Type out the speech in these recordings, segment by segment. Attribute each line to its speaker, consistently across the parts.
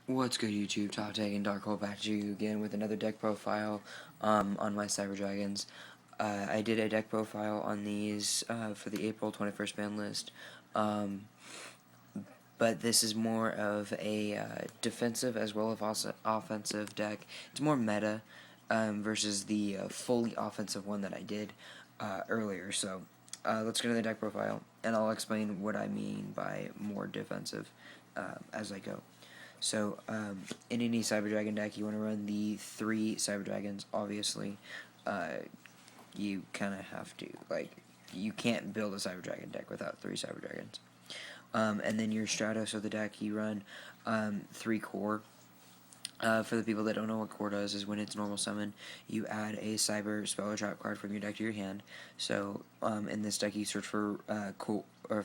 Speaker 1: What's good, YouTube? Top Tag and Darkhold back to you again with another deck profile on my Cyber Dragons. I did a deck profile on these for the April 21st ban list, but this is more of a defensive as well as also offensive deck. It's more meta versus the fully offensive one that I did earlier. So let's go to the deck profile, and I'll explain what I mean by more defensive as I go. So, in any Cyber Dragon deck, you want to run the 3 Cyber Dragons, obviously. You kind of have to, you can't build a Cyber Dragon deck without 3 Cyber Dragons. And then your Stratos of the deck, you run 3 Core. For the people that don't know what Core does, is when it's normal summon, you add a Cyber Spell or Trap card from your deck to your hand. So, in this deck, you search for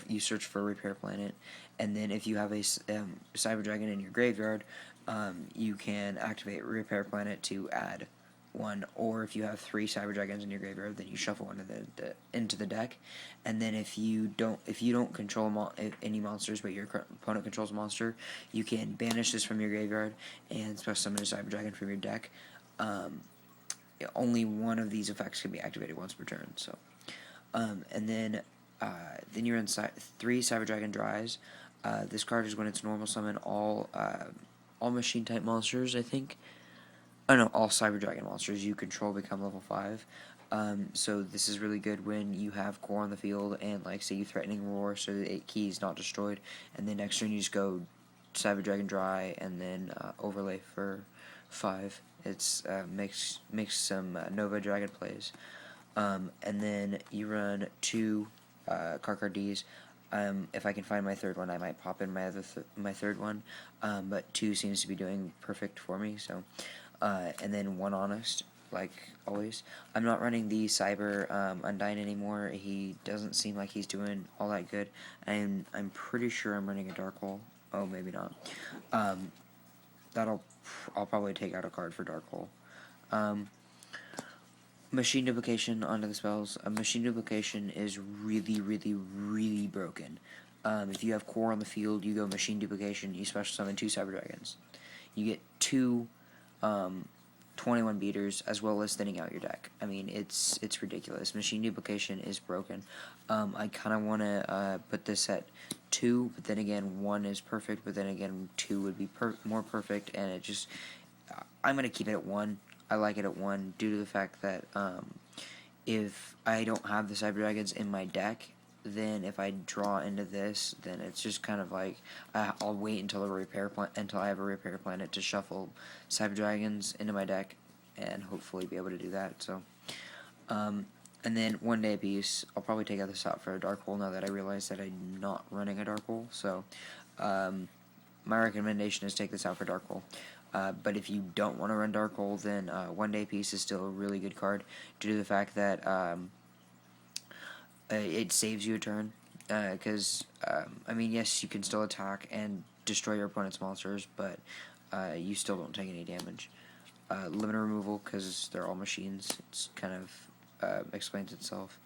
Speaker 1: you search for Repair Planet, and then if you have a Cyber Dragon in your graveyard, you can activate Repair Planet to add 1, or if you have 3 Cyber Dragons in your graveyard, then you shuffle one into the deck, and then if you don't control any monsters, but your opponent controls a monster, you can banish this from your graveyard and special summon a Cyber Dragon from your deck. Only one of these effects can be activated once per turn. So, and then you're in 3 Cyber Dragon Dries. This card is when it's normal summon all machine type monsters, I think. Oh no, all Cyber Dragon monsters you control become level 5. So this is really good when you have Core on the field and, like, say you Threatening Roar, so the 8 key is not destroyed, and then next turn you just go Cyber Dragon Dry and then overlay for 5. It's makes some Nova Dragon plays. And then you run 2 Karkar-Ds. If I can find my third one, I might pop in my third one, but 2 seems to be doing perfect for me. So, and then 1 Honest, like always. I'm not running the Cyber Undyne anymore. He doesn't seem like he's doing all that good, and I'm pretty sure I'm running a Dark Hole. Oh, maybe not. I'll probably take out a card for Dark Hole. Machine Duplication onto the spells. Machine Duplication is really, really, really broken. If you have Core on the field, you go Machine Duplication, you special summon 2 Cyber Dragons. You get 2 21 beaters, as well as thinning out your deck. I mean, it's ridiculous. Machine Duplication is broken. I kind of want to put this at 2, but then again, 1 is perfect, but then again, 2 would be more perfect, and it just... I'm going to keep it at 1. I like it at 1 due to the fact that if I don't have the Cyber Dragons in my deck, then if I draw into this, then it's just kind of like I'll wait until I have a Repair Planet to shuffle Cyber Dragons into my deck and hopefully be able to do that. So, and then 1 day apiece, I'll probably take this out for a Dark Hole now that I realize that I'm not running a Dark Hole. So, my recommendation is take this out for Dark Hole. But if you don't want to run Dark Hole, then 1 day apiece is still a really good card due to the fact that it saves you a turn, because, I mean, yes, you can still attack and destroy your opponent's monsters, but you still don't take any damage. Limiter removal, because they're all machines, it's kind of explains itself.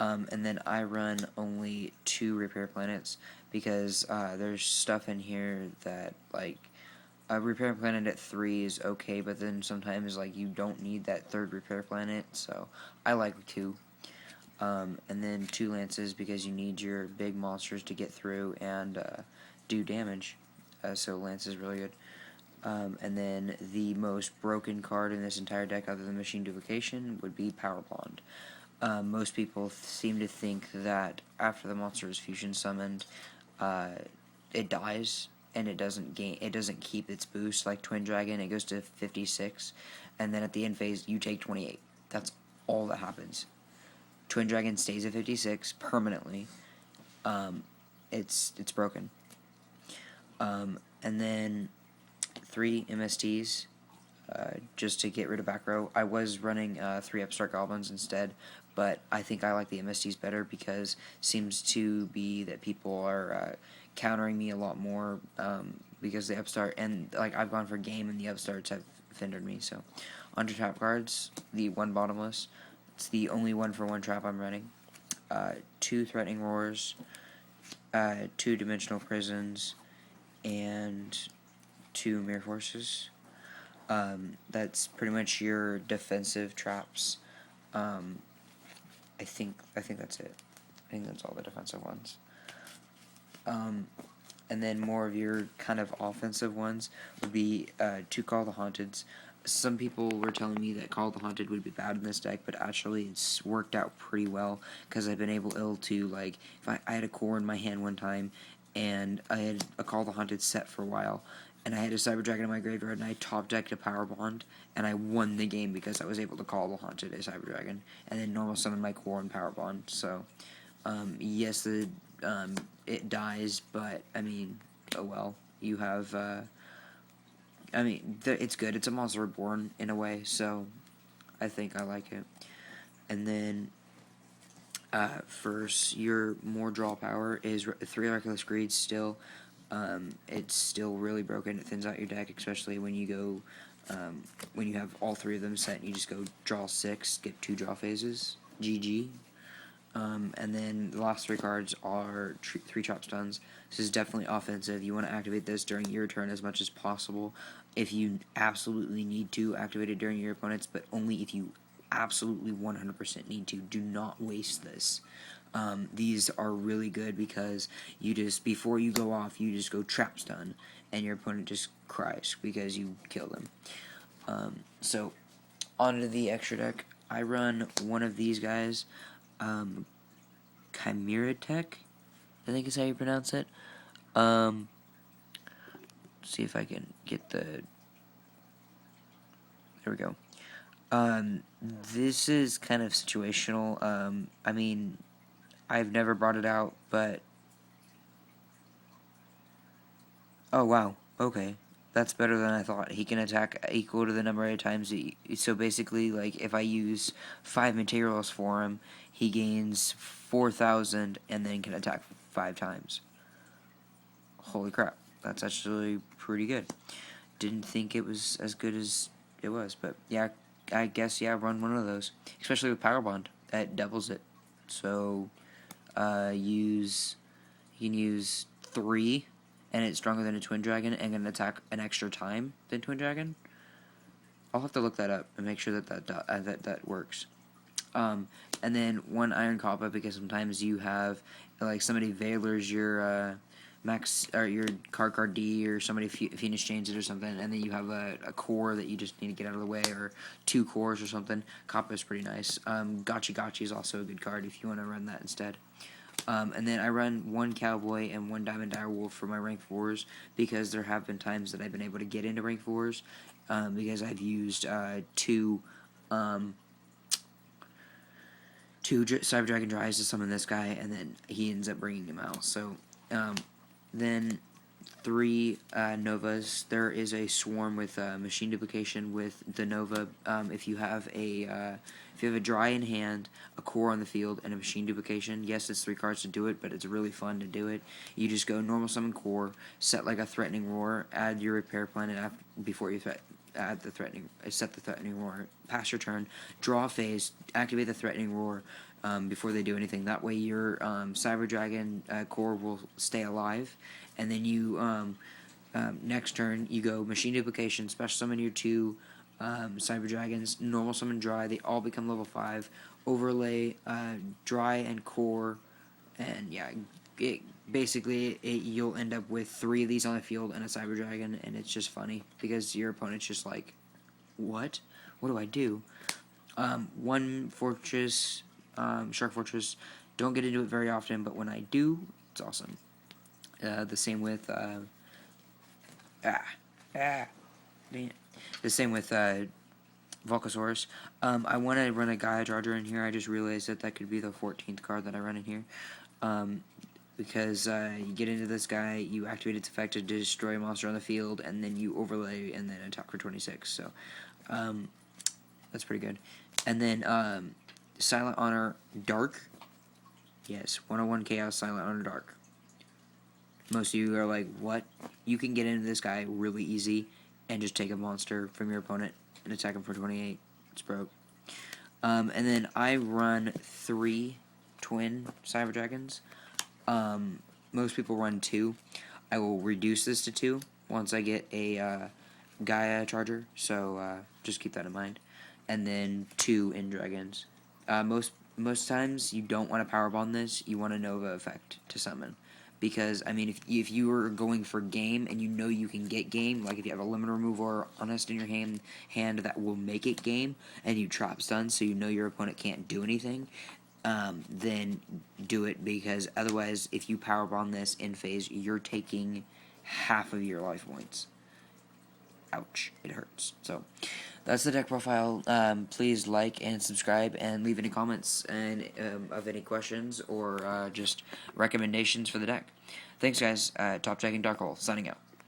Speaker 1: And then I run only 2 Repair Planets, because there's stuff in here that, like, a Repair Planet at 3 is okay, but then sometimes, like, you don't need that 3rd Repair Planet, so I like 2. And then 2 Lances, because you need your big monsters to get through and do damage. So Lance is really good. And then the most broken card in this entire deck, other than Machine Duplication, would be Power Bond. Most people seem to think that after the monster is fusion summoned, it dies and it doesn't keep its boost like Twin Dragon. It goes to 56, and then at the end phase you take 28. That's all that happens. Twin Dragon stays at 56 permanently. It's broken. And then 3 MSTs, just to get rid of back row. I was running 3 Upstart Goblins instead, but I think I like the MSTs better because it seems to be that people are countering me a lot more, because the Upstart, and like I've gone for game and the Upstarts have hindered me. So, under tap cards, the 1 Bottomless. It's the only 1-for-1 trap I'm running. 2 Threatening Roars, 2 Dimensional Prisons, and 2 2 Mirror Forces. That's pretty much your defensive traps. I think that's it. I think that's all the defensive ones. And then more of your kind of offensive ones would be 2 Call of the Haunteds. Some people were telling me that Call of the Haunted would be bad in this deck, but actually it's worked out pretty well because I've been able to, like, if I had a core in my hand one time and I had a Call of the Haunted set for a while, and I had a Cyber Dragon in my graveyard, and I top decked a Power Bond, and I won the game because I was able to Call the Haunted a Cyber Dragon, and then normal summon my core and Power Bond. So, yes, it dies, but I mean, oh well. You have, I mean, it's good. It's a Monster Reborn in a way, so I think I like it. And then, first, your more draw power is 3 Reckless Greed still. It's still really broken. It thins out your deck, especially when you go, when you have all 3 of them set and you just go draw 6, get 2 draw phases. GG. And then the last 3 cards are 3 Chop Stuns. This is definitely offensive. You want to activate this during your turn as much as possible. If you absolutely need to, activate it during your opponent's, but only if you absolutely 100% need to. Do not waste this. These are really good because you just, before you go off, you just go Trap Stun, and your opponent just cries because you kill them. So, onto the extra deck. I run one of these guys. Chimera Tech, I think is how you pronounce it. See if I can get the. There we go. This is kind of situational. I mean, I've never brought it out, but. Oh, wow. Okay. That's better than I thought. He can attack equal to the number of times. So basically, like, if I use 5 materials for him, he gains 4,000 and then can attack 5 times. Holy crap. That's actually pretty good. Didn't think it was as good as it was. But, yeah, I guess, yeah, run one of those. Especially with Power Bond. That doubles it. So, you can use 3... and it's stronger than a Twin Dragon and can attack an extra time than Twin Dragon. I'll have to look that up and make sure that works. And then 1 Iron Kappa, because sometimes you have, like, somebody Valors your max, or your card D, or somebody Phoenix Chains it or something, and then you have a core that you just need to get out of the way, or 2 cores or something. Kappa is pretty nice. Gachi is also a good card if you want to run that instead. And then I run 1 Cowboy and 1 Diamond Direwolf for my rank 4s because there have been times that I've been able to get into rank 4s because I've used 2 Cyber Dragon Drives to summon this guy, and then he ends up bringing him out. So then 3 Novas. There is a swarm with machine duplication with the Nova. If you have a dry in hand, a core on the field, and a machine duplication, yes, it's 3 cards to do it, but it's really fun to do it. You just go normal summon core, set like a threatening roar, add your repair planet before you set the threatening roar, pass your turn, draw a phase, activate the threatening roar before they do anything. That way your Cyber Dragon core will stay alive, and then you next turn you go machine duplication, special summon your 2 Cyber Dragons, normal summon dry, they all become level 5, overlay dry and core, and yeah, basically you'll end up with 3 of these on the field and a Cyber Dragon, and it's just funny because your opponent's just like, what do I do? 1 Fortress, Shark Fortress, don't get into it very often, but when I do, it's awesome. The same with the same with Volcasaurus. I want to run a Gaia Charger in here. I just realized that could be the 14th card that I run in here. Because you get into this guy, you activate its effect to destroy a monster on the field, and then you overlay and then attack for 26. So that's pretty good. And then Silent Honor Dark. Yes, 101 Chaos Silent Honor Dark. Most of you are like, what? You can get into this guy really easy and just take a monster from your opponent and attack him for 28. It's broke. And then I run 3 Twin Cyber Dragons. Most people run 2. I will reduce this to 2 once I get a Gaia charger, so just keep that in mind. And then 2 End Dragons. Most times you don't want to power bond this. You want a Nova effect to summon, because I mean if you are going for game and you know you can get game, like if you have a limit removal or Honest in your hand that will make it game, and you trap stun, so you know your opponent can't do anything. Then do it, because otherwise, if you power bond this in phase, you're taking half of your life points. Ouch, it hurts. So that's the deck profile. Please like and subscribe and leave any comments and of any questions or just recommendations for the deck. Thanks, guys. Top Checking Dark Hole signing out.